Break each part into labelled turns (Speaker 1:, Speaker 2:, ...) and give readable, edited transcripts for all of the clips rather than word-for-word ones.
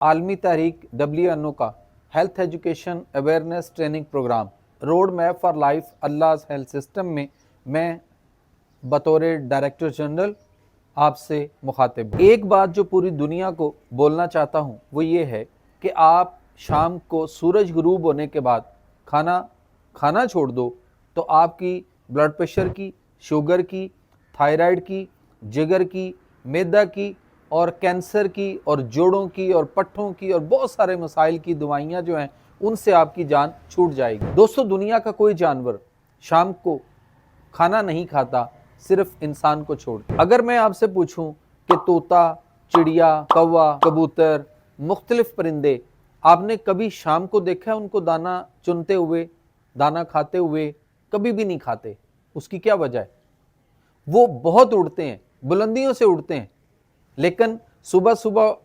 Speaker 1: आलमी तहरीक WNO का health education awareness training programme road map for life अल्लाह हेल्थ सिस्टम में मैं बतौर डायरेक्टर जनरल आपसे मुखातिब हूँ। एक बात जो पूरी दुनिया को बोलना चाहता हूँ वो ये है कि आप शाम को सूरज गुरूब होने के बाद खाना छोड़ दो तो आपकी ब्लड प्रेशर की, शुगर की, थायराइड की, जिगर की, मैदा की और कैंसर की और जोड़ों की और पट्ठों की और बहुत सारे मसाइल की दवाइयाँ जो हैं उनसे आपकी जान छूट जाएगी। दोस्तों, दुनिया का कोई जानवर शाम को खाना नहीं खाता, सिर्फ इंसान को छोड़। अगर मैं आपसे पूछूं कि तोता, चिड़िया, कौवा, कबूतर, मुख्तलिफ परिंदे आपने कभी शाम को देखा है उनको दाना चुनते हुए, दाना खाते हुए? कभी भी नहीं खाते। उसकी क्या वजह है? वो बहुत उड़ते हैं, बुलंदियों से उड़ते हैं, लेकिन सुबह सुबह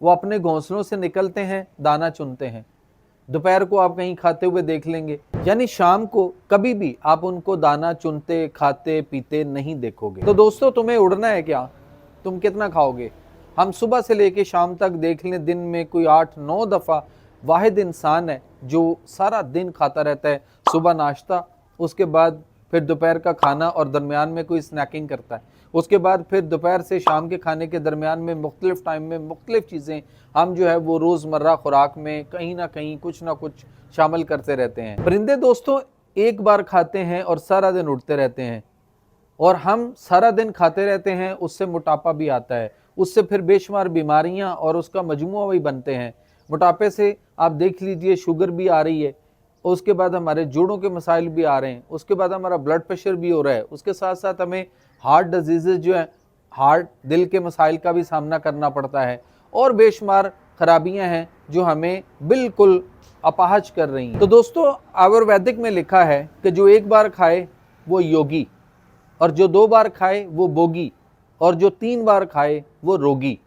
Speaker 1: वो अपने घोंसलों से निकलते हैं, दाना चुनते हैं। दोपहर को आप कहीं खाते हुए देख लेंगे, यानी शाम को कभी भी आप उनको दाना चुनते, खाते, पीते नहीं देखोगे। तो दोस्तों, तुम्हें उड़ना है क्या? तुम कितना खाओगे? हम सुबह से लेके शाम तक देख लें, दिन में कोई 8-9 दफ़ा वाहिद इंसान है जो सारा दिन खाता रहता है। सुबह नाश्ता, उसके बाद फिर दोपहर का खाना और दरमियान में कोई स्नैकिंग करता है, उसके बाद फिर दोपहर से शाम के खाने के दरमियान में मुख्तलिफ टाइम में मुख्तलिफ चीज़ें हम जो है वो रोज़मर्रा खुराक में कहीं ना कहीं कुछ ना कुछ शामिल करते रहते हैं। परिंदे दोस्तों एक बार खाते हैं और सारा दिन उड़ते रहते हैं, और हम सारा दिन खाते रहते हैं, उससे मोटापा भी आता है, उससे फिर बेशुमार बीमारियां और उसका मजमुआ भी बनते हैं। मोटापे से आप देख लीजिए शुगर भी आ रही है, उसके बाद हमारे जोड़ों के मसाइल भी आ रहे हैं, उसके बाद हमारा ब्लड प्रेशर भी हो रहा है, उसके साथ साथ हमें हार्ट डिजीज़ जो है, हार्ट दिल के मसाइल का भी सामना करना पड़ता है, और बेशुमार खराबियां हैं जो हमें बिल्कुल अपाहज कर रही हैं। तो दोस्तों, आयुर्वेदिक में लिखा है कि जो एक बार खाए वो योगी, और जो 2 बार खाए वो भोगी, और जो 3 बार खाए वो रोगी।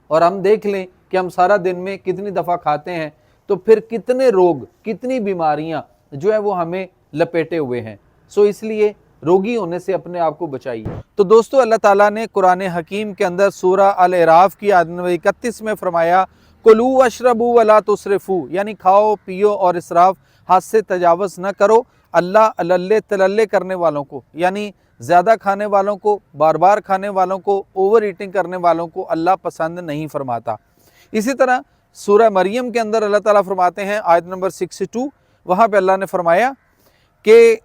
Speaker 1: और हम देख लें कि हम सारा दिन में कितनी दफ़ा खाते हैं, तो फिर कितने रोग, कितनी बीमारियां जो है वो हमें लपेटे हुए हैं। सो इसलिए रोगी होने से अपने आप को बचाइए। तो दोस्तों, अल्लाह ताला ने कुरान हकीम के अंदर सूरह अल अराफ की आयत नंबर 31 में फरमाया, कुलू वशरबू वला तुसरिफू, यानी खाओ पियो और इसराफ, हाथ से तजावज़ न करो। अल्लाह अल्ले तलल्ले करने वालों को, यानी ज़्यादा खाने वालों को, बार बार खाने वालों को, ओवर ईटिंग करने वालों को अल्लाह पसंद नहीं फरमाता। इसी तरह सूरह मरियम के अंदर अल्लाह ताला फरमाते हैं आयत नंबर 62, वहाँ पे अल्लाह ने फरमाया कि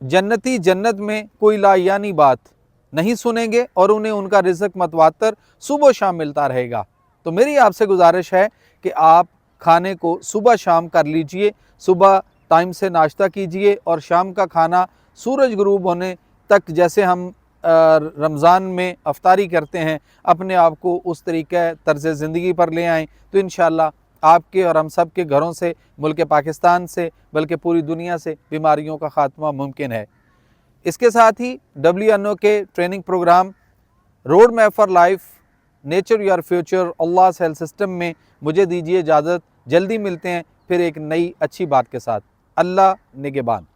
Speaker 1: जन्नती जन्नत में कोई लायानी बात नहीं सुनेंगे और उन्हें उनका रिज़्क मतवातर सुबह शाम मिलता रहेगा। तो मेरी आपसे गुजारिश है कि आप खाने को सुबह शाम कर लीजिए, सुबह टाइम से नाश्ता कीजिए और शाम का खाना सूरज गुरूब होने तक, जैसे हम रमज़ान में अफ्तारी करते हैं, अपने आप को उस तरीक़े तर्ज़ ज़िंदगी पर ले आएँ, तो इंशाअल्लाह आपके और हम सब के घरों से, मुल्क पाकिस्तान से, बल्कि पूरी दुनिया से बीमारियों का ख़ात्मा मुमकिन है। इसके साथ ही WNO के training programme road map for life nature your future अल्लाह हेल्थ सिस्टम में मुझे दीजिए इजाज़त। जल्दी मिलते हैं फिर एक नई अच्छी बात के साथ। अल्लाह निगहबान।